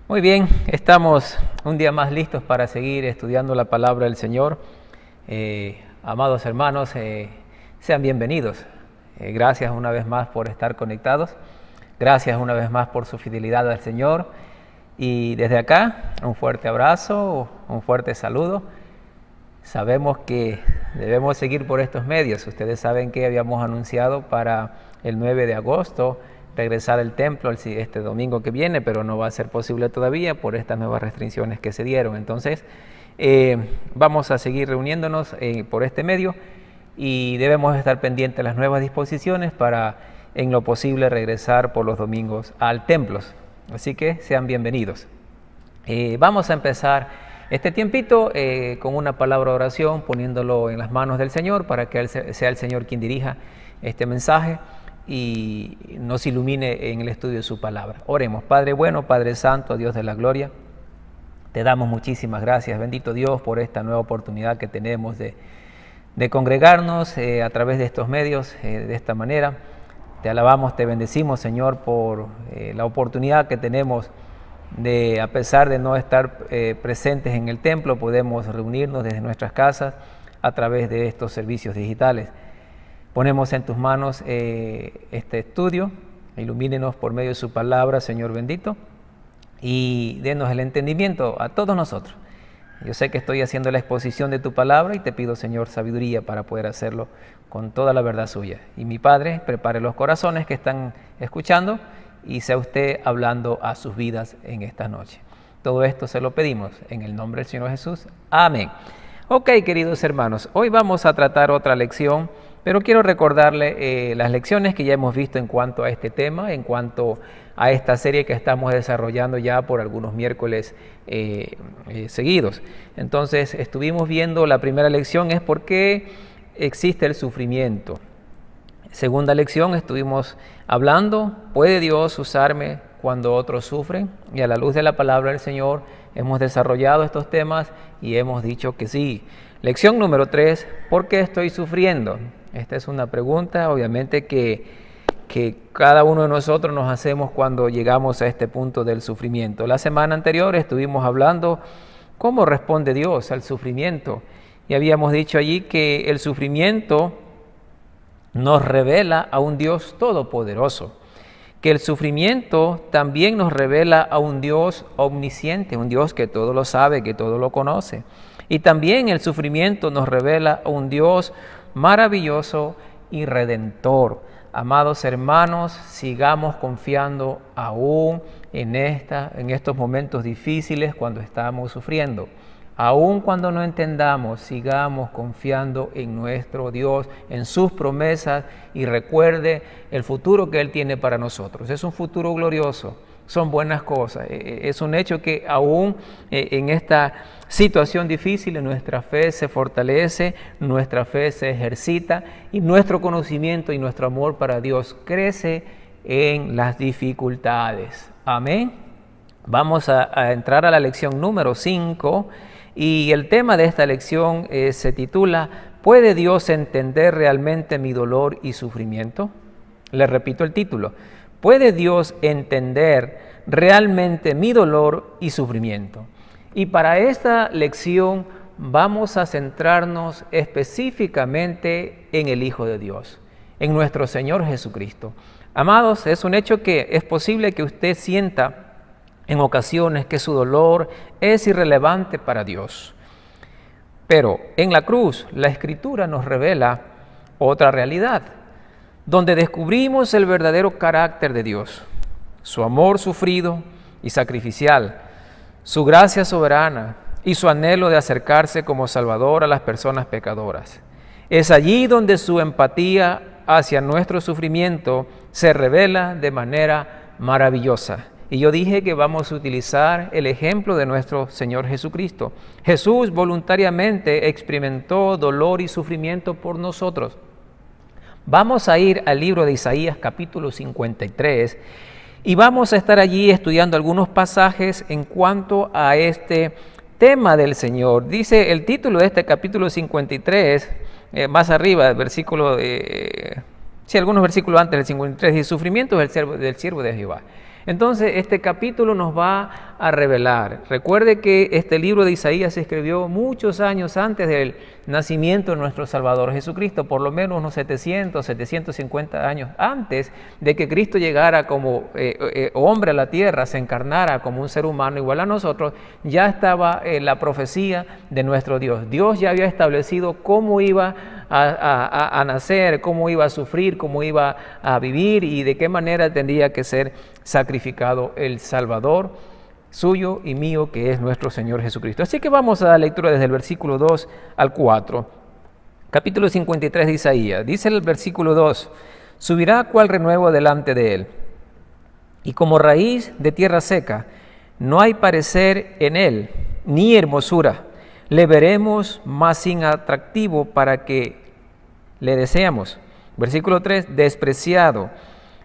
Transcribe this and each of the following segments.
Muy bien, estamos un día más listos para seguir estudiando la palabra del Señor. Amados hermanos, sean bienvenidos. Gracias una vez más por estar conectados. Gracias una vez más por su fidelidad al Señor. Y desde acá, un fuerte abrazo, un fuerte saludo. Sabemos que debemos seguir por estos medios. Ustedes saben que habíamos anunciado para el 9 de agosto regresar al templo este domingo que viene, pero no va a ser posible todavía por estas nuevas restricciones que se dieron. Entonces, vamos a seguir reuniéndonos por este medio y debemos estar pendientes de las nuevas disposiciones para, en lo posible, regresar por los domingos al templo. Así que sean bienvenidos. Vamos a empezar este tiempito con una palabra de oración, poniéndolo en las manos del Señor para que sea el Señor quien dirija este mensaje y nos ilumine en el estudio de su palabra. Oremos. Padre bueno, Padre santo, Dios de la gloria, te damos muchísimas gracias, bendito Dios, por esta nueva oportunidad que tenemos de congregarnos a través de estos medios, de esta manera. Te alabamos, te bendecimos, Señor, por la oportunidad que tenemos de, a pesar de no estar presentes en el templo, podemos reunirnos desde nuestras casas a través de estos servicios digitales. Ponemos en tus manos este estudio, ilumínenos por medio de su palabra, Señor bendito, y denos el entendimiento a todos nosotros. Yo sé que estoy haciendo la exposición de tu palabra y te pido, Señor, sabiduría para poder hacerlo con toda la verdad suya. Y mi Padre, prepare los corazones que están escuchando y sea usted hablando a sus vidas en esta noche. Todo esto se lo pedimos en el nombre del Señor Jesús. Amén. Ok, queridos hermanos, hoy vamos a tratar otra lección, pero quiero recordarle las lecciones que ya hemos visto en cuanto a este tema, en cuanto a esta serie que estamos desarrollando ya por algunos miércoles seguidos. Entonces, estuvimos viendo, la primera lección es por qué existe el sufrimiento. Segunda lección, estuvimos hablando, ¿puede Dios usarme cuando otros sufren? Y a la luz de la palabra del Señor hemos desarrollado estos temas y hemos dicho que sí. Lección número 3, ¿por qué estoy sufriendo? Esta es una pregunta, obviamente, que cada uno de nosotros nos hacemos cuando llegamos a este punto del sufrimiento. La semana anterior estuvimos hablando cómo responde Dios al sufrimiento y habíamos dicho allí que el sufrimiento nos revela a un Dios todopoderoso, que el sufrimiento también nos revela a un Dios omnisciente, un Dios que todo lo sabe, que todo lo conoce. Y también el sufrimiento nos revela a un Dios maravilloso y redentor. Amados hermanos, sigamos confiando aún en estos momentos difíciles cuando estamos sufriendo. Aun cuando no entendamos, sigamos confiando en nuestro Dios, en sus promesas y recuerde el futuro que Él tiene para nosotros. Es un futuro glorioso, son buenas cosas. Es un hecho que aún en esta situación difícil nuestra fe se fortalece, nuestra fe se ejercita y nuestro conocimiento y nuestro amor para Dios crece en las dificultades. Amén. Vamos a entrar a la lección número 5. Y el tema de esta lección se titula ¿Puede Dios entender realmente mi dolor y sufrimiento? Le repito el título. ¿Puede Dios entender realmente mi dolor y sufrimiento? Y para esta lección vamos a centrarnos específicamente en el Hijo de Dios, en nuestro Señor Jesucristo. Amados, es un hecho que es posible que usted sienta en ocasiones que su dolor es irrelevante para Dios. Pero en la cruz, la Escritura nos revela otra realidad, donde descubrimos el verdadero carácter de Dios, su amor sufrido y sacrificial, su gracia soberana y su anhelo de acercarse como Salvador a las personas pecadoras. Es allí donde su empatía hacia nuestro sufrimiento se revela de manera maravillosa. Y yo dije que vamos a utilizar el ejemplo de nuestro Señor Jesucristo. Jesús voluntariamente experimentó dolor y sufrimiento por nosotros. Vamos a ir al libro de Isaías capítulo 53 y vamos a estar allí estudiando algunos pasajes en cuanto a este tema del Señor. Dice el título de este capítulo 53, más arriba, algunos versículos antes del 53, dice: sufrimientos del siervo de Jehová. Entonces, este capítulo nos va a revelar. Recuerde que este libro de Isaías se escribió muchos años antes del nacimiento de nuestro Salvador Jesucristo, por lo menos unos 750 años antes de que Cristo llegara como hombre a la tierra, se encarnara como un ser humano igual a nosotros, ya estaba la profecía de nuestro Dios. Dios ya había establecido cómo iba a nacer, cómo iba a sufrir, cómo iba a vivir y de qué manera tendría que ser sacrificado el Salvador suyo y mío, que es nuestro Señor Jesucristo. Así que vamos a la lectura desde el versículo 2 al 4. Capítulo 53 de Isaías. Dice el versículo 2: subirá cual renuevo delante de él, y como raíz de tierra seca, no hay parecer en él, ni hermosura. Le veremos más sin atractivo para que le deseamos. Versículo 3: despreciado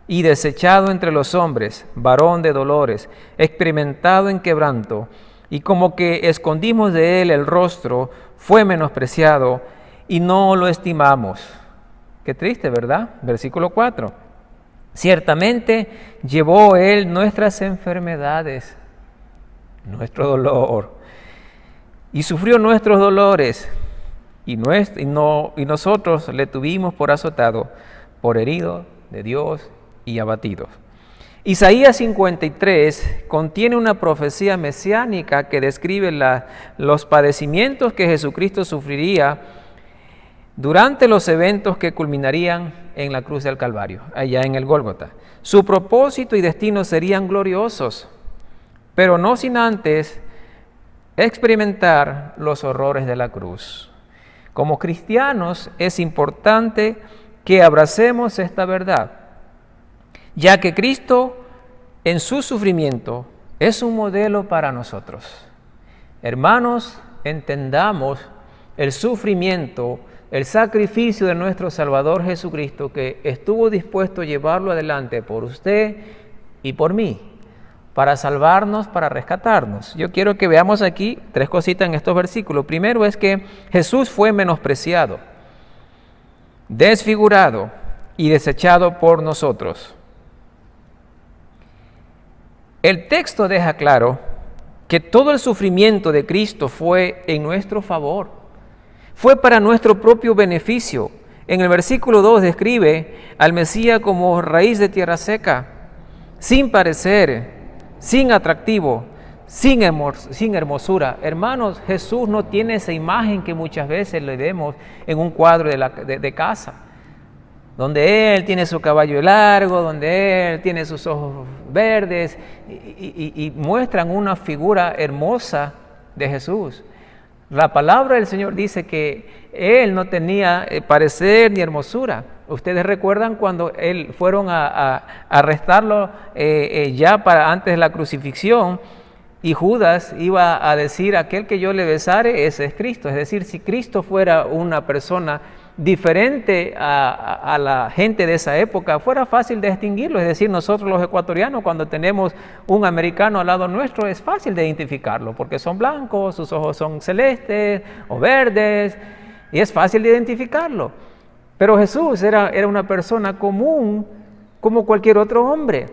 y desechado entre los hombres, varón de dolores, experimentado en quebranto, y como que escondimos de él el rostro, fue menospreciado y no lo estimamos. Qué triste, ¿verdad? Versículo 4: ciertamente llevó él nuestras enfermedades, nuestro dolor, y sufrió nuestros dolores, y nosotros le tuvimos por azotado, por herido de Dios y abatidos. Isaías 53 contiene una profecía mesiánica que describe los padecimientos que Jesucristo sufriría durante los eventos que culminarían en la cruz del Calvario, allá en el Gólgota. Su propósito y destino serían gloriosos, pero no sin antes experimentar los horrores de la cruz. Como cristianos es importante que abracemos esta verdad, ya que Cristo en su sufrimiento es un modelo para nosotros. Hermanos, entendamos el sufrimiento, el sacrificio de nuestro Salvador Jesucristo, que estuvo dispuesto a llevarlo adelante por usted y por mí, para salvarnos, para rescatarnos. Yo quiero que veamos aquí tres cositas en estos versículos. Primero es que Jesús fue menospreciado, desfigurado y desechado por nosotros. El texto deja claro que todo el sufrimiento de Cristo fue en nuestro favor, fue para nuestro propio beneficio. En el versículo 2 describe al Mesías como raíz de tierra seca, sin parecer, sin atractivo, sin hermosura. Hermanos, Jesús no tiene esa imagen que muchas veces le vemos en un cuadro de casa, donde Él tiene su caballo largo, donde Él tiene sus ojos verdes y muestran una figura hermosa de Jesús. La palabra del Señor dice que Él no tenía parecer ni hermosura. Ustedes recuerdan cuando fueron a arrestarlo ya para antes de la crucifixión, y Judas iba a decir: aquel que yo le besare, ese es Cristo. Es decir, si Cristo fuera una persona diferente a la gente de esa época, fuera fácil de distinguirlo. Es decir, nosotros los ecuatorianos, cuando tenemos un americano al lado nuestro, es fácil de identificarlo, porque son blancos, sus ojos son celestes o verdes, y es fácil de identificarlo. Pero Jesús era una persona común como cualquier otro hombre.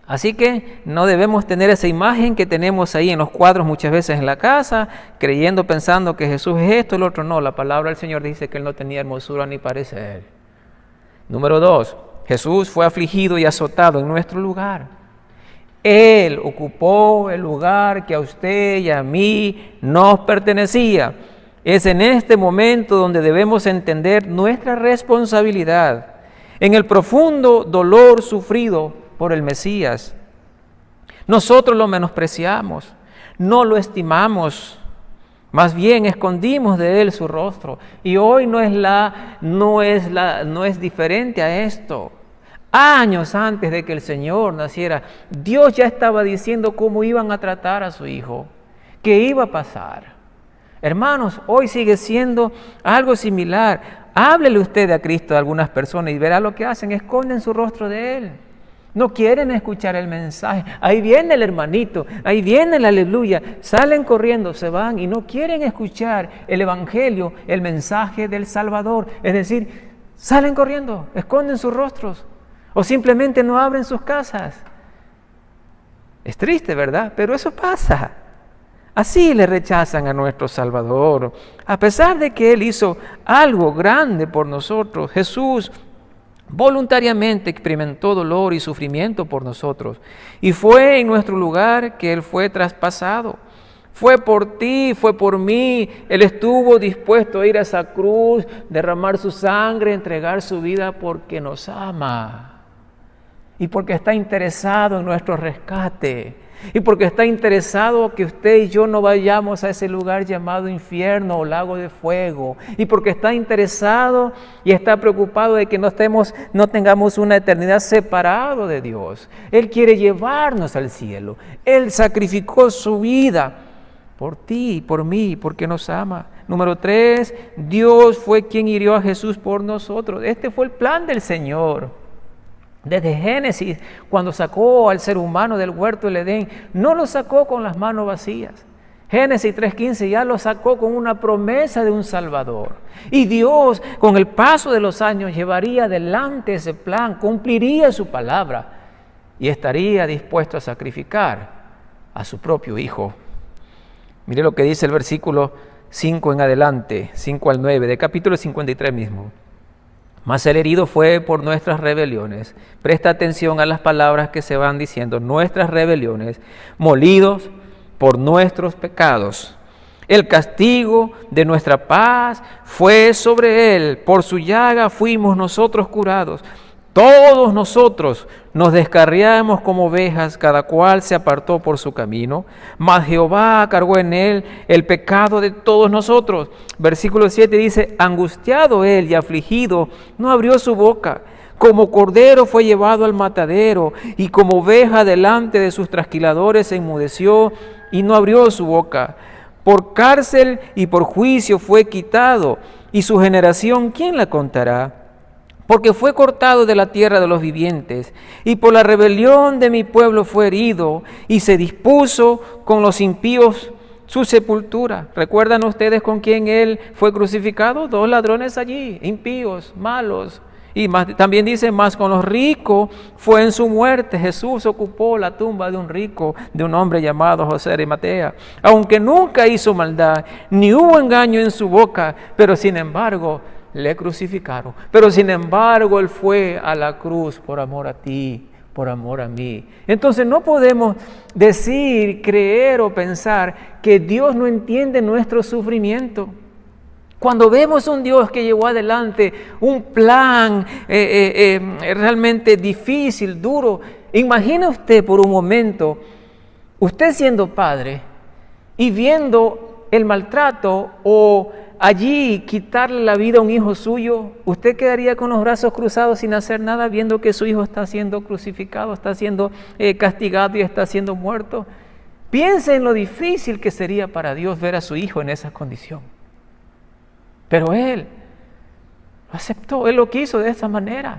Así que no debemos tener esa imagen que tenemos ahí en los cuadros muchas veces en la casa, creyendo, pensando que Jesús es esto, el otro no. La palabra del Señor dice que Él no tenía hermosura ni parecer. Número 2, Jesús fue afligido y azotado en nuestro lugar. Él ocupó el lugar que a usted y a mí nos pertenecía. Es en este momento donde debemos entender nuestra responsabilidad en el profundo dolor sufrido por el Mesías. Nosotros lo menospreciamos, no lo estimamos, más bien escondimos de Él su rostro. Y hoy no es diferente a esto. Años antes de que el Señor naciera, Dios ya estaba diciendo cómo iban a tratar a su Hijo, qué iba a pasar. Hermanos, hoy sigue siendo algo similar. Háblele usted a Cristo a algunas personas y verá lo que hacen: esconden su rostro de Él. No quieren escuchar el mensaje. Ahí viene el hermanito, ahí viene el aleluya. Salen corriendo, se van y no quieren escuchar el evangelio, el mensaje del Salvador. Es decir, salen corriendo, esconden sus rostros o simplemente no abren sus casas. Es triste, ¿verdad? Pero eso pasa. Así le rechazan a nuestro Salvador. A pesar de que Él hizo algo grande por nosotros, Jesús voluntariamente experimentó dolor y sufrimiento por nosotros. Y fue en nuestro lugar que Él fue traspasado. Fue por ti, fue por mí. Él estuvo dispuesto a ir a esa cruz, derramar su sangre, entregar su vida porque nos ama. Y porque está interesado en nuestro rescate. Y porque está interesado que usted y yo no vayamos a ese lugar llamado infierno o lago de fuego. Y porque está interesado y está preocupado de que no tengamos una eternidad separado de Dios. Él quiere llevarnos al cielo. Él sacrificó su vida por ti y por mí, porque nos ama. Número 3, Dios fue quien hirió a Jesús por nosotros. Este fue el plan del Señor. Desde Génesis, cuando sacó al ser humano del huerto del Edén, no lo sacó con las manos vacías. Génesis 3:15 ya lo sacó con una promesa de un Salvador. Y Dios, con el paso de los años, llevaría adelante ese plan, cumpliría su palabra y estaría dispuesto a sacrificar a su propio Hijo. Mire lo que dice el versículo 5 en adelante, 5 al 9, de capítulo 53 mismo. Mas el herido fue por nuestras rebeliones. Presta atención a las palabras que se van diciendo. Nuestras rebeliones, molidos por nuestros pecados. El castigo de nuestra paz fue sobre él. Por su llaga fuimos nosotros curados. Todos nosotros nos descarriamos como ovejas, cada cual se apartó por su camino, mas Jehová cargó en él el pecado de todos nosotros. Versículo 7 dice, angustiado él y afligido, no abrió su boca. Como cordero fue llevado al matadero, y como oveja delante de sus trasquiladores se enmudeció y no abrió su boca. Por cárcel y por juicio fue quitado, y su generación, ¿quién la contará? Porque fue cortado de la tierra de los vivientes, y por la rebelión de mi pueblo fue herido, y se dispuso con los impíos su sepultura. ¿Recuerdan ustedes con quién él fue crucificado? 2 ladrones allí, impíos, malos. Y más, también dice, más con los ricos fue en su muerte. Jesús ocupó la tumba de un rico, de un hombre llamado José de Arimatea. Aunque nunca hizo maldad, ni hubo engaño en su boca, pero sin embargo le crucificaron. Pero sin embargo él fue a la cruz por amor a ti, por amor a mí. Entonces no podemos decir, creer o pensar que Dios no entiende nuestro sufrimiento. Cuando vemos un Dios que llevó adelante un plan realmente difícil, duro, imagina usted por un momento, usted siendo padre y viendo el maltrato o allí quitarle la vida a un hijo suyo, ¿usted quedaría con los brazos cruzados sin hacer nada viendo que su hijo está siendo crucificado, está siendo castigado y está siendo muerto? Piense en lo difícil que sería para Dios ver a su hijo en esa condición. Pero Él lo aceptó, Él lo quiso de esa manera.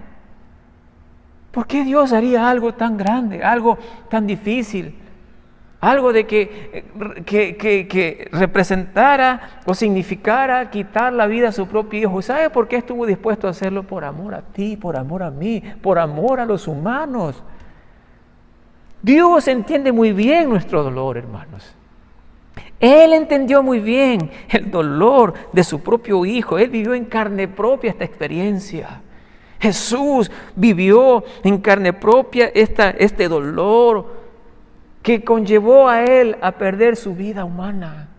¿Por qué Dios haría algo tan grande, algo tan difícil? Algo de que representara o significara quitar la vida a su propio hijo. ¿Sabe por qué estuvo dispuesto a hacerlo? Por amor a ti, por amor a mí, por amor a los humanos. Dios entiende muy bien nuestro dolor, hermanos. Él entendió muy bien el dolor de su propio hijo. Él vivió en carne propia esta experiencia. Jesús vivió en carne propia este dolor que conllevó a él a perder su vida humana.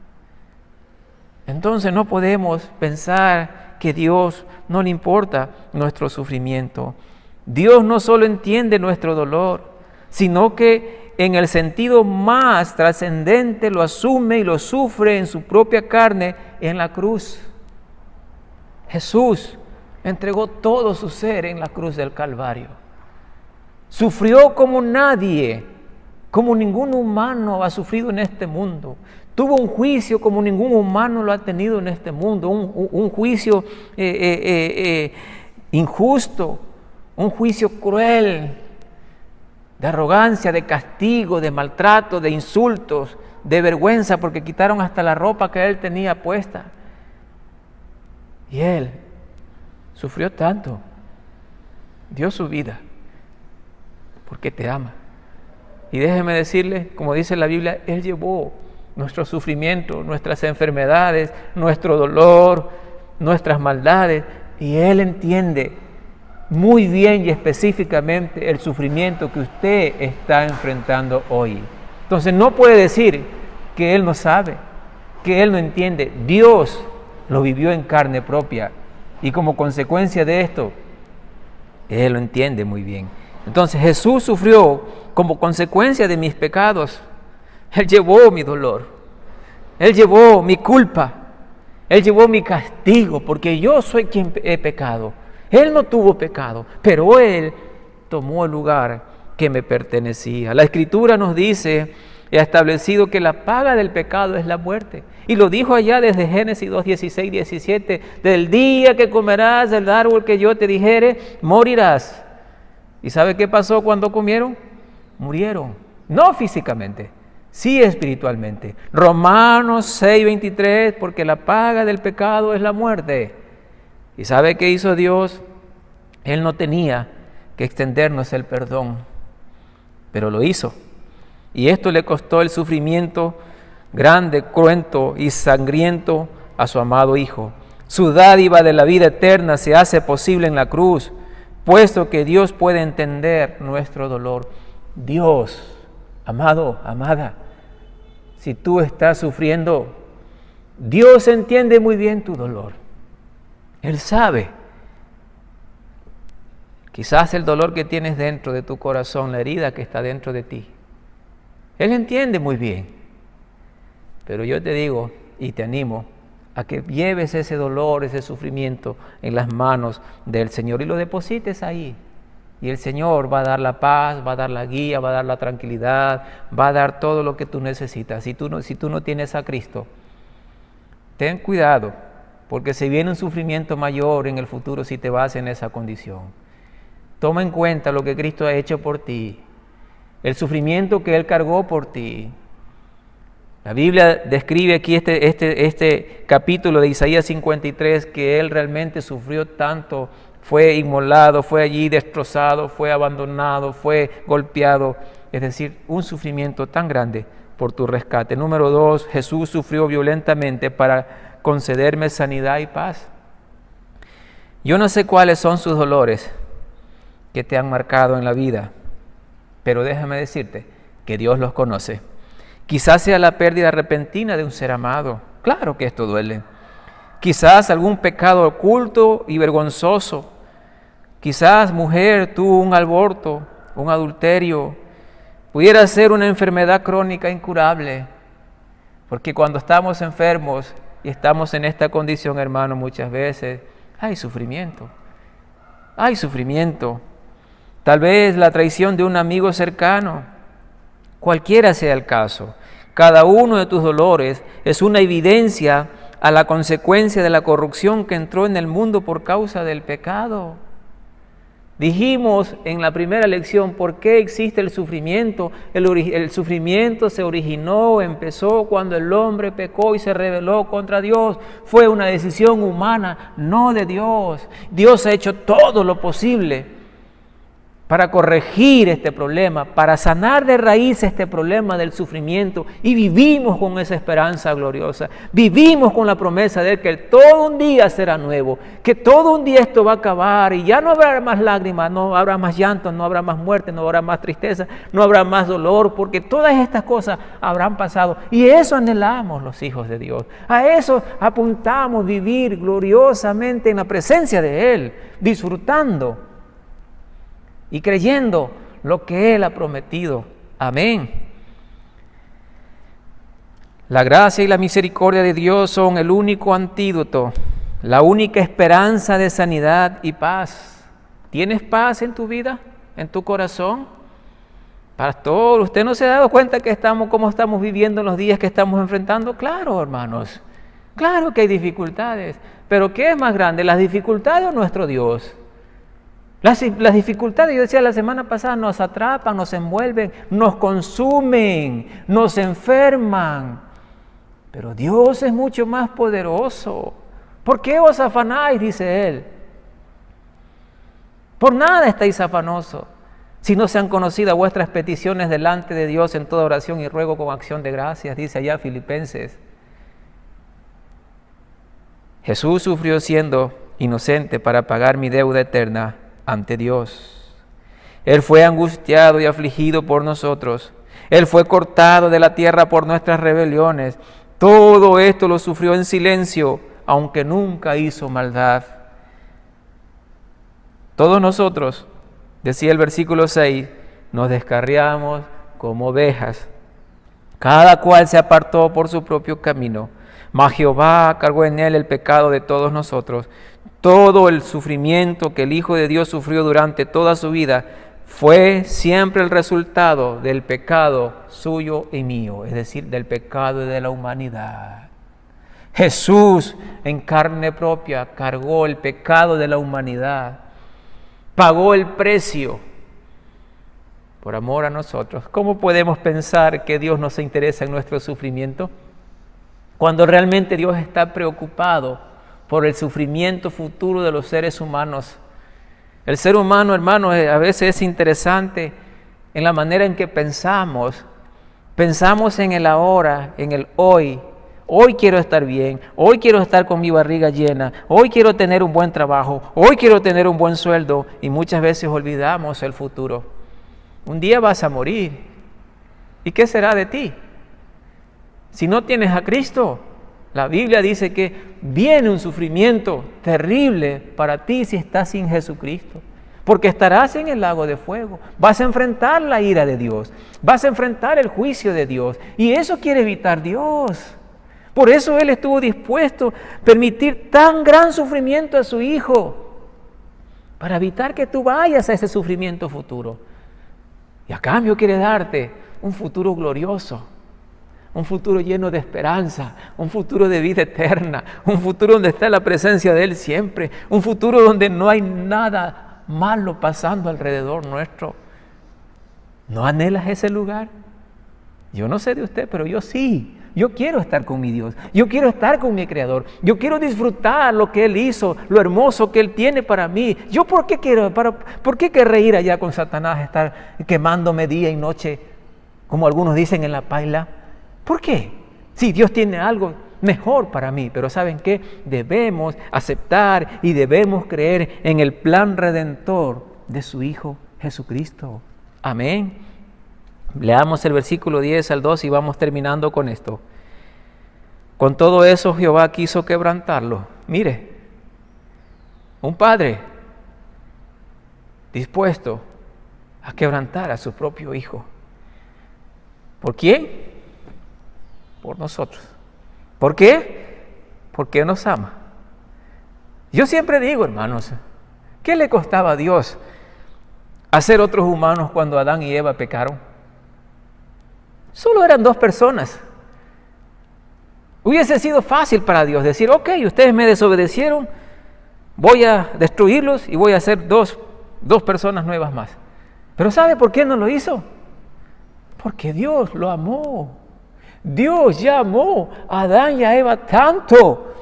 Entonces no podemos pensar que Dios no le importa nuestro sufrimiento. Dios no solo entiende nuestro dolor, sino que en el sentido más trascendente lo asume y lo sufre en su propia carne en la cruz. Jesús entregó todo su ser en la cruz del Calvario. Sufrió como nadie, como ningún humano ha sufrido en este mundo. Tuvo un juicio como ningún humano lo ha tenido en este mundo, un juicio injusto, un juicio cruel, de arrogancia, de castigo, de maltrato, de insultos, de vergüenza, porque quitaron hasta la ropa que él tenía puesta. Y él sufrió tanto, dio su vida, porque te ama. Y déjeme decirle, como dice la Biblia, Él llevó nuestro sufrimiento, nuestras enfermedades, nuestro dolor, nuestras maldades, y Él entiende muy bien y específicamente el sufrimiento que usted está enfrentando hoy. Entonces no puede decir que Él no sabe, que Él no entiende. Dios lo vivió en carne propia y como consecuencia de esto, Él lo entiende muy bien. Entonces Jesús sufrió como consecuencia de mis pecados. Él llevó mi dolor, Él llevó mi culpa, Él llevó mi castigo, porque yo soy quien he pecado. Él no tuvo pecado, pero Él tomó el lugar que me pertenecía. La Escritura nos dice y ha establecido que la paga del pecado es la muerte. Y lo dijo allá desde Génesis 2, 16, 17, del día que comerás del árbol que yo te dijere, morirás. ¿Y sabe qué pasó cuando comieron? Murieron, no físicamente, sí espiritualmente. Romanos 6, 23, porque la paga del pecado es la muerte. ¿Y sabe qué hizo Dios? Él no tenía que extendernos el perdón, pero lo hizo. Y esto le costó el sufrimiento grande, cruento y sangriento a su amado Hijo. Su dádiva de la vida eterna se hace posible en la cruz, puesto que Dios puede entender nuestro dolor. Dios, amado, amada, si tú estás sufriendo, Dios entiende muy bien tu dolor. Él sabe. Quizás el dolor que tienes dentro de tu corazón, la herida que está dentro de ti. Él entiende muy bien. Pero yo te digo y te animo a que lleves ese dolor, ese sufrimiento en las manos del Señor y lo deposites ahí. Y el Señor va a dar la paz, va a dar la guía, va a dar la tranquilidad, va a dar todo lo que tú necesitas. Si tú no tienes a Cristo, ten cuidado, porque se viene un sufrimiento mayor en el futuro si te vas en esa condición. Toma en cuenta lo que Cristo ha hecho por ti, el sufrimiento que Él cargó por ti. La Biblia describe aquí este capítulo de Isaías 53, que Él realmente sufrió tanto, fue inmolado, fue allí destrozado, fue abandonado, fue golpeado, es decir, un sufrimiento tan grande por tu rescate. Número 2, Jesús sufrió violentamente para concederme sanidad y paz. Yo no sé cuáles son sus dolores que te han marcado en la vida, pero déjame decirte que Dios los conoce. Quizás sea la pérdida repentina de un ser amado. Claro que esto duele. Quizás algún pecado oculto y vergonzoso. Quizás, mujer, tuvo un aborto, un adulterio. Pudiera ser una enfermedad crónica incurable. Porque cuando estamos enfermos y estamos en esta condición, hermano, muchas veces hay sufrimiento. Hay sufrimiento. Tal vez la traición de un amigo cercano. Cualquiera sea el caso, cada uno de tus dolores es una evidencia a la consecuencia de la corrupción que entró en el mundo por causa del pecado. Dijimos en la primera lección por qué existe el sufrimiento. El sufrimiento se originó, empezó cuando el hombre pecó y se rebeló contra Dios. Fue una decisión humana, no de Dios. Dios ha hecho todo lo posible para corregir este problema, para sanar de raíz este problema del sufrimiento, y vivimos con esa esperanza gloriosa, vivimos con la promesa de que todo un día será nuevo, que todo un día esto va a acabar y ya no habrá más lágrimas, no habrá más llanto, no habrá más muerte, no habrá más tristeza, no habrá más dolor, porque todas estas cosas habrán pasado, y eso anhelamos los hijos de Dios, a eso apuntamos, vivir gloriosamente en la presencia de Él, disfrutando y creyendo lo que Él ha prometido. Amén. La gracia y la misericordia de Dios son el único antídoto, la única esperanza de sanidad y paz. ¿Tienes paz en tu vida, en tu corazón? Pastor, ¿usted no se ha dado cuenta que cómo estamos viviendo en los días que estamos enfrentando? Claro, hermanos, claro que hay dificultades, pero ¿qué es más grande, las dificultades o nuestro Dios? Las dificultades, yo decía la semana pasada, nos atrapan, nos envuelven, nos consumen, nos enferman. Pero Dios es mucho más poderoso. ¿Por qué os afanáis?, dice Él. Por nada estáis afanosos. Si no sean conocidas vuestras peticiones delante de Dios en toda oración y ruego con acción de gracias, dice allá Filipenses. Jesús sufrió siendo inocente para pagar mi deuda eterna ante Dios. Él fue angustiado y afligido por nosotros. Él fue cortado de la tierra por nuestras rebeliones. Todo esto lo sufrió en silencio, aunque nunca hizo maldad. Todos nosotros, decía el versículo 6, nos descarriamos como ovejas. Cada cual se apartó por su propio camino. Mas Jehová cargó en él el pecado de todos nosotros. Todo el sufrimiento que el Hijo de Dios sufrió durante toda su vida fue siempre el resultado del pecado suyo y mío, es decir, del pecado de la humanidad. Jesús en carne propia cargó el pecado de la humanidad, pagó el precio por amor a nosotros. ¿Cómo podemos pensar que Dios no se interesa en nuestro sufrimiento? Cuando realmente Dios está preocupado por el sufrimiento futuro de los seres humanos. El ser humano, hermanos, a veces es interesante en la manera en que pensamos. Pensamos en el ahora, en el hoy. Hoy quiero estar bien, hoy quiero estar con mi barriga llena, hoy quiero tener un buen trabajo, hoy quiero tener un buen sueldo, y muchas veces olvidamos el futuro. Un día vas a morir. ¿Y qué será de ti? Si no tienes a Cristo, la Biblia dice que viene un sufrimiento terrible para ti si estás sin Jesucristo, porque estarás en el lago de fuego, vas a enfrentar la ira de Dios, vas a enfrentar el juicio de Dios, y eso quiere evitar Dios. Por eso Él estuvo dispuesto a permitir tan gran sufrimiento a su Hijo, para evitar que tú vayas a ese sufrimiento futuro, y a cambio quiere darte un futuro glorioso, un futuro lleno de esperanza, un futuro de vida eterna, un futuro donde está la presencia de Él siempre, un futuro donde no hay nada malo pasando alrededor nuestro. ¿No anhelas ese lugar? Yo no sé de usted, pero yo sí. Yo quiero estar con mi Dios, yo quiero estar con mi Creador, yo quiero disfrutar lo que Él hizo, lo hermoso que Él tiene para mí. ¿Yo por qué querré ir allá con Satanás, estar quemándome día y noche, como algunos dicen en la paila? ¿Por qué? Sí, Dios tiene algo mejor para mí, pero ¿saben qué? Debemos aceptar y debemos creer en el plan redentor de su Hijo Jesucristo. Amén. Leamos el versículo 10 al 12 y vamos terminando con esto. Con todo eso Jehová quiso quebrantarlo. Mire, un padre dispuesto a quebrantar a su propio Hijo. ¿Por quién? Por nosotros. ¿Por qué? Porque nos ama. Yo siempre digo, hermanos, ¿qué le costaba a Dios hacer otros humanos cuando Adán y Eva pecaron? Solo eran 2 personas. Hubiese sido fácil para Dios decir, ok, ustedes me desobedecieron, voy a destruirlos y voy a hacer dos personas nuevas más. Pero ¿sabe por qué no lo hizo? Porque Dios lo amó. Dios ya amó a Adán y a Eva tanto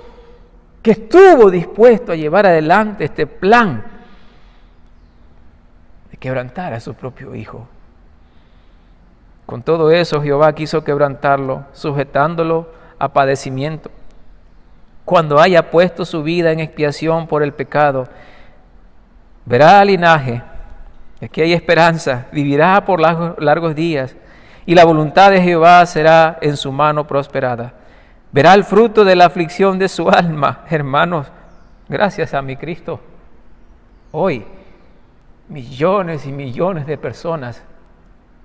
que estuvo dispuesto a llevar adelante este plan de quebrantar a su propio Hijo. Con todo eso, Jehová quiso quebrantarlo, sujetándolo a padecimiento. Cuando haya puesto su vida en expiación por el pecado, verá al linaje, aquí hay esperanza, vivirá por largos días, y la voluntad de Jehová será en su mano prosperada. Verá el fruto de la aflicción de su alma. Hermanos, gracias a mi Cristo, hoy millones y millones de personas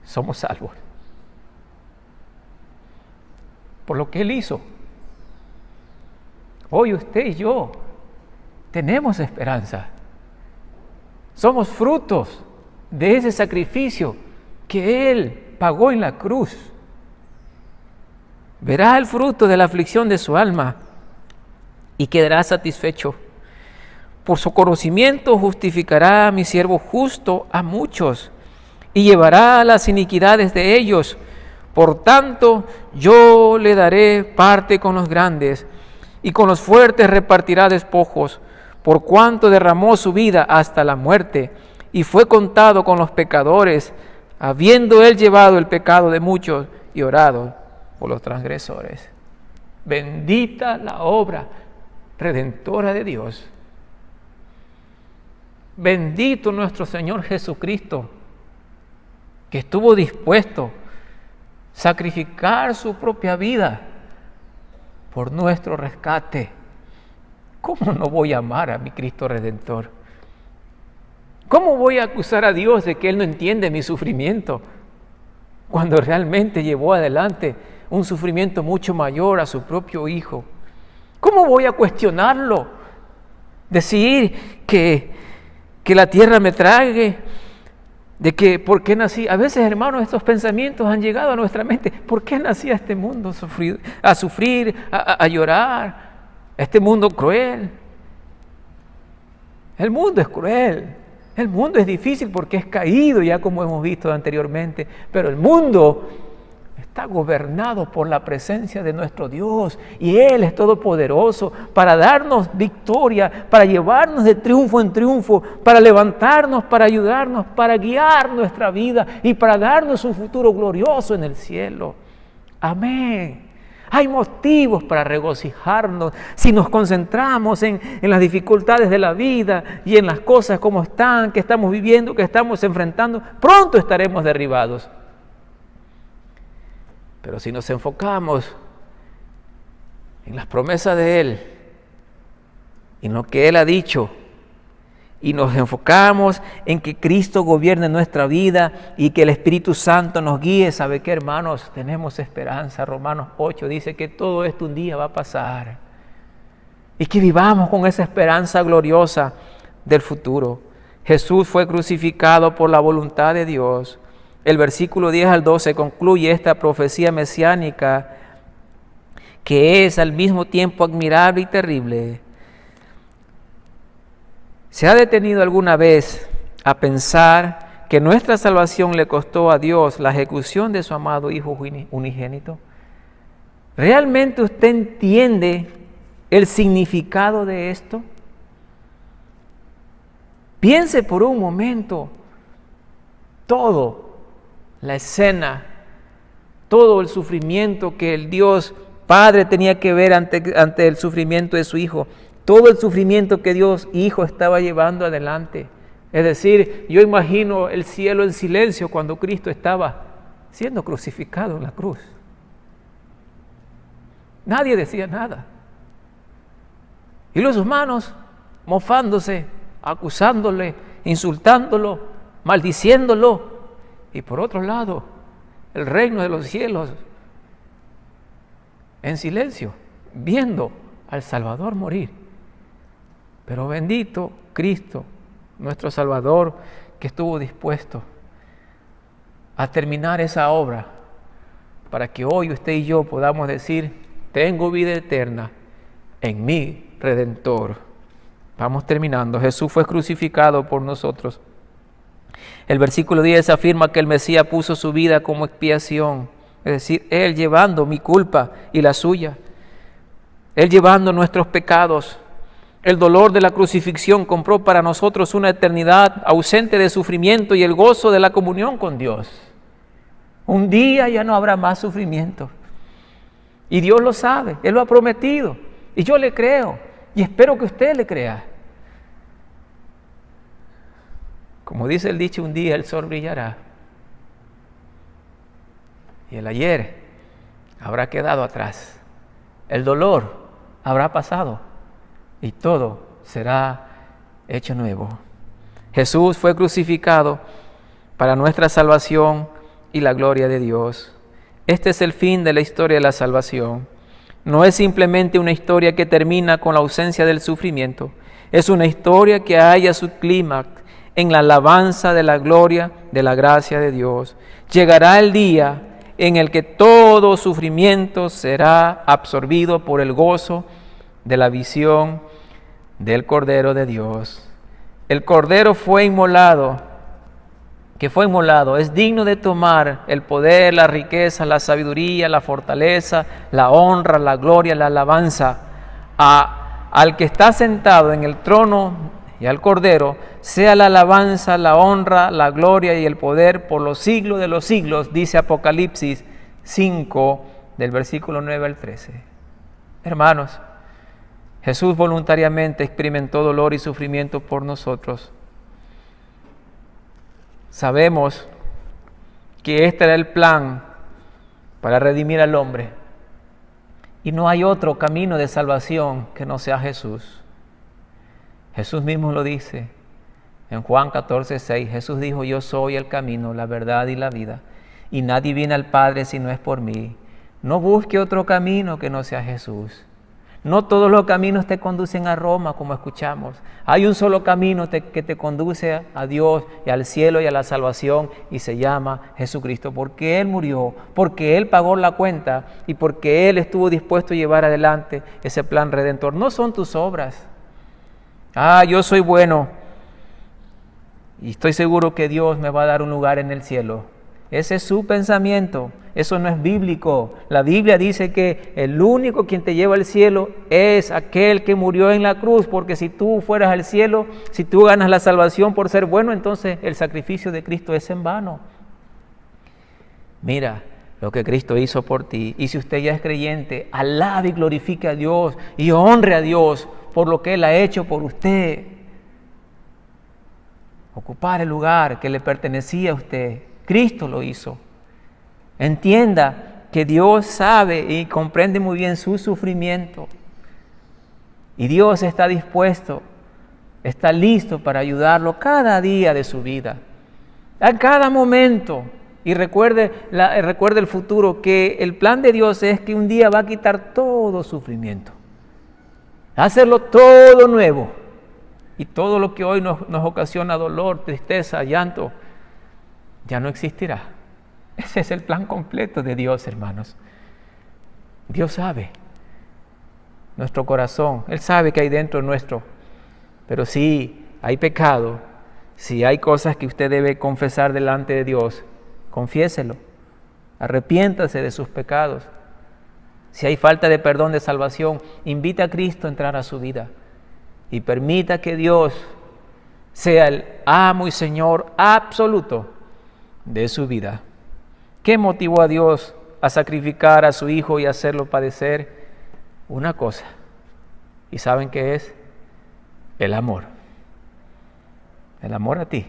somos salvos por lo que Él hizo. Hoy usted y yo tenemos esperanza. Somos frutos de ese sacrificio que Él pagó en la cruz. Verá el fruto de la aflicción de su alma y quedará satisfecho. Por su conocimiento justificará a mi siervo justo a muchos y llevará las iniquidades de ellos. Por tanto, yo le daré parte con los grandes, y con los fuertes repartirá despojos, por cuanto derramó su vida hasta la muerte, y fue contado con los pecadores, habiendo Él llevado el pecado de muchos y orado por los transgresores. Bendita la obra redentora de Dios. Bendito nuestro Señor Jesucristo, que estuvo dispuesto a sacrificar su propia vida por nuestro rescate. ¿Cómo no voy a amar a mi Cristo Redentor? ¿Cómo voy a acusar a Dios de que Él no entiende mi sufrimiento, cuando realmente llevó adelante un sufrimiento mucho mayor a su propio Hijo? ¿Cómo voy a cuestionarlo? Decir que la tierra me trague, de que por qué nací. A veces, hermanos, estos pensamientos han llegado a nuestra mente. ¿Por qué nací a este mundo a sufrir, a llorar, a este mundo cruel? El mundo es cruel, el mundo es difícil porque es caído, ya como hemos visto anteriormente, pero el mundo está gobernado por la presencia de nuestro Dios, y Él es todopoderoso para darnos victoria, para llevarnos de triunfo en triunfo, para levantarnos, para ayudarnos, para guiar nuestra vida y para darnos un futuro glorioso en el cielo. Amén. Hay motivos para regocijarnos si nos concentramos en las dificultades de la vida y en las cosas como están, que estamos viviendo, que estamos enfrentando. Pronto estaremos derribados. Pero si nos enfocamos en las promesas de Él, en lo que Él ha dicho, y nos enfocamos en que Cristo gobierne nuestra vida y que el Espíritu Santo nos guíe, ¿sabe qué, hermanos? Tenemos esperanza. Romanos 8 dice que todo esto un día va a pasar, y que vivamos con esa esperanza gloriosa del futuro. Jesús fue crucificado por la voluntad de Dios. El versículo 10 al 12 concluye esta profecía mesiánica, que es al mismo tiempo admirable y terrible. ¿Se ha detenido alguna vez a pensar que nuestra salvación le costó a Dios la ejecución de su amado Hijo unigénito? ¿Realmente usted entiende el significado de esto? Piense por un momento todo la escena, todo el sufrimiento que el Dios Padre tenía que ver ante el sufrimiento de su Hijo, todo el sufrimiento que Dios Hijo estaba llevando adelante. Es decir, yo imagino el cielo en silencio cuando Cristo estaba siendo crucificado en la cruz. Nadie decía nada. Y los humanos mofándose, acusándole, insultándolo, maldiciéndolo. Y por otro lado, el reino de los cielos en silencio, viendo al Salvador morir. Pero bendito Cristo, nuestro Salvador, que estuvo dispuesto a terminar esa obra para que hoy usted y yo podamos decir: tengo vida eterna en mi Redentor. Vamos terminando. Jesús fue crucificado por nosotros. El versículo 10 afirma que el Mesías puso su vida como expiación, es decir, Él llevando mi culpa y la suya, Él llevando nuestros pecados. El dolor de la crucifixión compró para nosotros una eternidad ausente de sufrimiento y el gozo de la comunión con Dios. Un día ya no habrá más sufrimiento. Y Dios lo sabe, Él lo ha prometido. Y yo le creo, y espero que usted le crea. Como dice el dicho, un día el sol brillará. Y el ayer habrá quedado atrás. El dolor habrá pasado. Y todo será hecho nuevo. Jesús fue crucificado para nuestra salvación y la gloria de Dios. Este es el fin de la historia de la salvación. No es simplemente una historia que termina con la ausencia del sufrimiento. Es una historia que halla su clímax en la alabanza de la gloria de la gracia de Dios. Llegará el día en el que todo sufrimiento será absorbido por el gozo de la visión del Cordero de Dios. El Cordero fue inmolado, es digno de tomar el poder, la riqueza, la sabiduría, la fortaleza, la honra, la gloria, la alabanza al que está sentado en el trono y al Cordero, sea la alabanza, la honra, la gloria y el poder por los siglos de los siglos, dice Apocalipsis 5, del versículo 9 al 13. Hermanos, Jesús voluntariamente experimentó dolor y sufrimiento por nosotros. Sabemos que este era el plan para redimir al hombre. Y no hay otro camino de salvación que no sea Jesús. Jesús mismo lo dice en Juan 14:6. Jesús dijo: yo soy el camino, la verdad y la vida, y nadie viene al Padre si no es por mí. No busque otro camino que no sea Jesús. No todos los caminos te conducen a Roma, como escuchamos. Hay un solo camino que te conduce a Dios y al cielo y a la salvación, y se llama Jesucristo, porque Él murió, porque Él pagó la cuenta y porque Él estuvo dispuesto a llevar adelante ese plan redentor. No son tus obras. Yo soy bueno y estoy seguro que Dios me va a dar un lugar en el cielo. Ese es su pensamiento. Eso no es bíblico. La Biblia dice que el único quien te lleva al cielo es aquel que murió en la cruz, porque si tú fueras al cielo, si tú ganas la salvación por ser bueno, entonces el sacrificio de Cristo es en vano. Mira lo que Cristo hizo por ti, y si usted ya es creyente, alabe y glorifique a Dios y honre a Dios por lo que Él ha hecho por usted. Ocupar el lugar que le pertenecía a usted, Cristo lo hizo. Entienda que Dios sabe y comprende muy bien su sufrimiento, y Dios está dispuesto, está listo para ayudarlo cada día de su vida, a cada momento. Y recuerde el futuro, que el plan de Dios es que un día va a quitar todo sufrimiento, hacerlo todo nuevo, y todo lo que hoy nos ocasiona dolor, tristeza, llanto, ya no existirá. Ese es el plan completo de Dios, hermanos. Dios sabe nuestro corazón, Él sabe que hay dentro nuestro, pero si hay pecado, si hay cosas que usted debe confesar delante de Dios, confiéselo, arrepiéntase de sus pecados. Si hay falta de perdón, de salvación, invita a Cristo a entrar a su vida y permita que Dios sea el amo y Señor absoluto de su vida. ¿Qué motivó a Dios a sacrificar a su Hijo y hacerlo padecer? Una cosa, ¿y saben qué es? El amor. El amor a ti,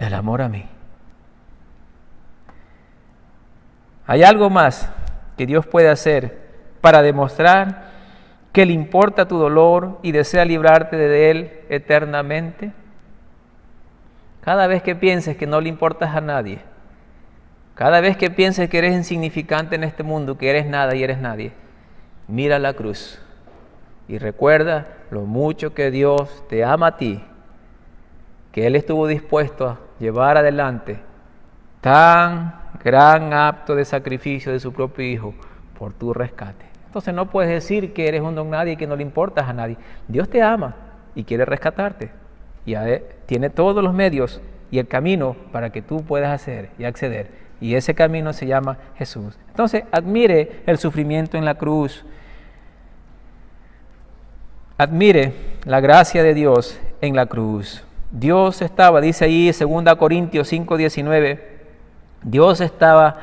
el amor a mí. ¿Hay algo más que Dios puede hacer para demostrar que le importa tu dolor y desea librarte de él eternamente? Cada vez que pienses que no le importas a nadie, cada vez que pienses que eres insignificante en este mundo, que eres nada y eres nadie, mira la cruz y recuerda lo mucho que Dios te ama a ti, que Él estuvo dispuesto a llevar adelante tan gran acto de sacrificio de su propio Hijo por tu rescate. Entonces no puedes decir que eres un don nadie y que no le importas a nadie. Dios te ama y quiere rescatarte, y tiene todos los medios y el camino para que tú puedas hacer y acceder. Y ese camino se llama Jesús. Entonces, admire el sufrimiento en la cruz. Admire la gracia de Dios en la cruz. Dios estaba, dice ahí 2 Corintios 5:19, Dios estaba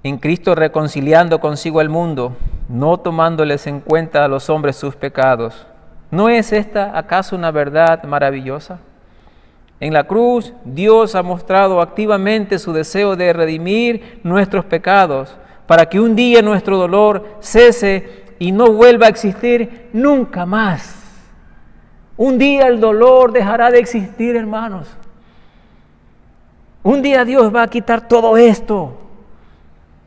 en Cristo reconciliando consigo al mundo, no tomándoles en cuenta a los hombres sus pecados. ¿No es esta acaso una verdad maravillosa? En la cruz, Dios ha mostrado activamente su deseo de redimir nuestros pecados, para que un día nuestro dolor cese y no vuelva a existir nunca más. Un día el dolor dejará de existir, hermanos. Un día Dios va a quitar todo esto.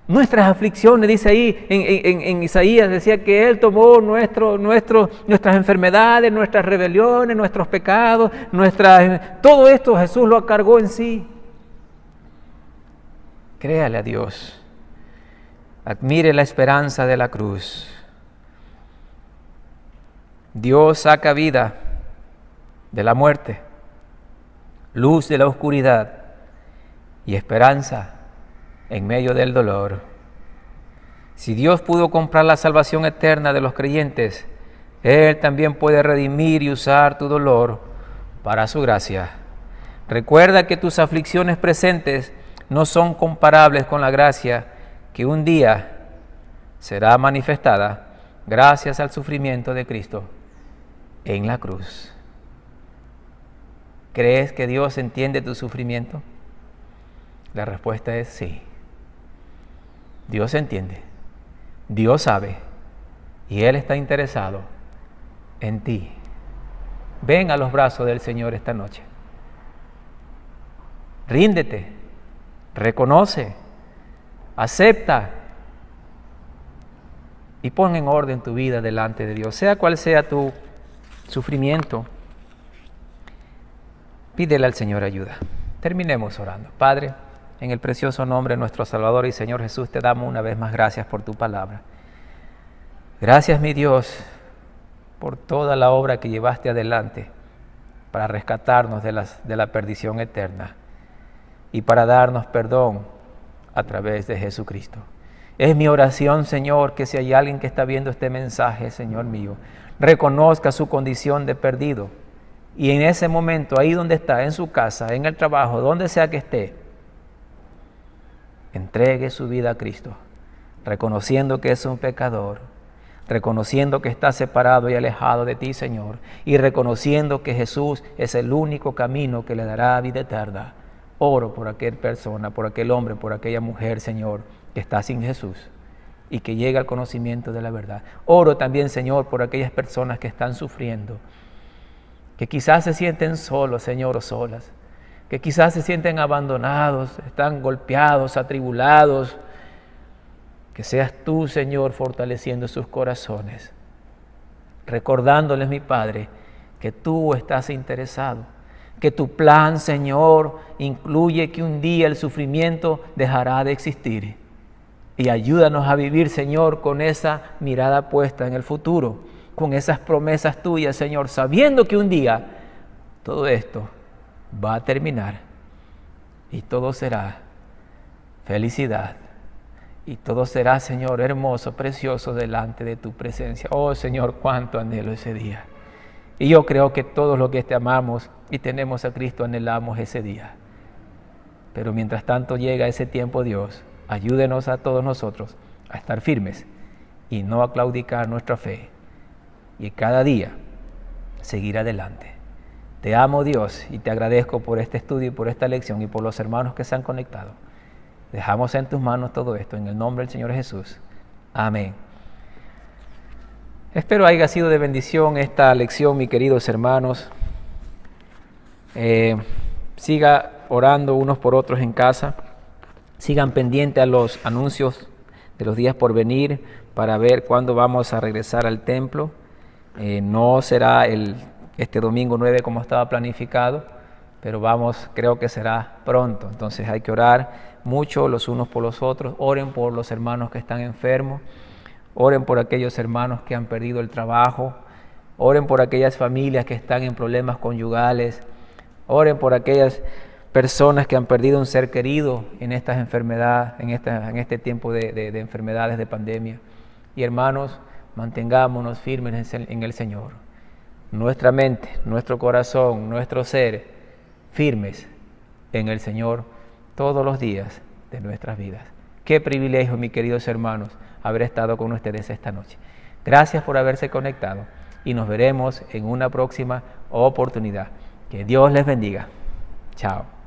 Nuestras aflicciones, dice ahí en Isaías, decía que Él tomó nuestras enfermedades, nuestras rebeliones, nuestros pecados, todo esto Jesús lo cargó en sí. Créale a Dios. Admire la esperanza de la cruz. Dios saca vida de la muerte, luz de la oscuridad y esperanza en medio del dolor. Si Dios pudo comprar la salvación eterna de los creyentes, Él también puede redimir y usar tu dolor para su gracia. Recuerda que tus aflicciones presentes no son comparables con la gracia que un día será manifestada gracias al sufrimiento de Cristo en la cruz. ¿Crees que Dios entiende tu sufrimiento? La respuesta es sí. Dios entiende, Dios sabe, y Él está interesado en ti. Ven a los brazos del Señor esta noche. Ríndete, reconoce, acepta y pon en orden tu vida delante de Dios. Sea cual sea tu sufrimiento, pídele al Señor ayuda. Terminemos orando. Padre, en el precioso nombre de nuestro Salvador y Señor Jesús, te damos una vez más gracias por tu palabra. Gracias, mi Dios, por toda la obra que llevaste adelante para rescatarnos de la perdición eterna y para darnos perdón a través de Jesucristo. Es mi oración, Señor, que si hay alguien que está viendo este mensaje, Señor mío, reconozca su condición de perdido y en ese momento, ahí donde está, en su casa, en el trabajo, donde sea que esté, entregue su vida a Cristo, reconociendo que es un pecador, reconociendo que está separado y alejado de ti, Señor, y reconociendo que Jesús es el único camino que le dará vida eterna. Oro por aquella persona, por aquel hombre, por aquella mujer, Señor, que está sin Jesús y que llega al conocimiento de la verdad. Oro también, Señor, por aquellas personas que están sufriendo, que quizás se sienten solos, Señor, o solas, que quizás se sienten abandonados, están golpeados, atribulados. Que seas tú, Señor, fortaleciendo sus corazones, recordándoles, mi Padre, que tú estás interesado, que tu plan, Señor, incluye que un día el sufrimiento dejará de existir. Y ayúdanos a vivir, Señor, con esa mirada puesta en el futuro, con esas promesas tuyas, Señor, sabiendo que un día todo esto va a terminar y todo será felicidad. Y todo será, Señor, hermoso, precioso delante de tu presencia. Oh, Señor, cuánto anhelo ese día. Y yo creo que todos los que te amamos y tenemos a Cristo anhelamos ese día. Pero mientras tanto llega ese tiempo, Dios, ayúdenos a todos nosotros a estar firmes y no a claudicar nuestra fe. Y cada día seguir adelante. Te amo, Dios, y te agradezco por este estudio y por esta lección y por los hermanos que se han conectado. Dejamos en tus manos todo esto, en el nombre del Señor Jesús. Amén. Espero haya sido de bendición esta lección, mis queridos hermanos. Siga orando unos por otros en casa. Sigan pendientes a los anuncios de los días por venir para ver cuándo vamos a regresar al templo. No será este domingo 9 como estaba planificado, pero creo que será pronto. Entonces hay que orar mucho los unos por los otros. Oren por los hermanos que están enfermos, oren por aquellos hermanos que han perdido el trabajo, oren por aquellas familias que están en problemas conyugales, oren por aquellas personas que han perdido un ser querido en estas enfermedades, en este tiempo de enfermedades, de pandemia. Y hermanos, mantengámonos firmes en el Señor. Nuestra mente, nuestro corazón, nuestro ser, firmes en el Señor todos los días de nuestras vidas. Qué privilegio, mis queridos hermanos, haber estado con ustedes esta noche. Gracias por haberse conectado y nos veremos en una próxima oportunidad. Que Dios les bendiga. Chao.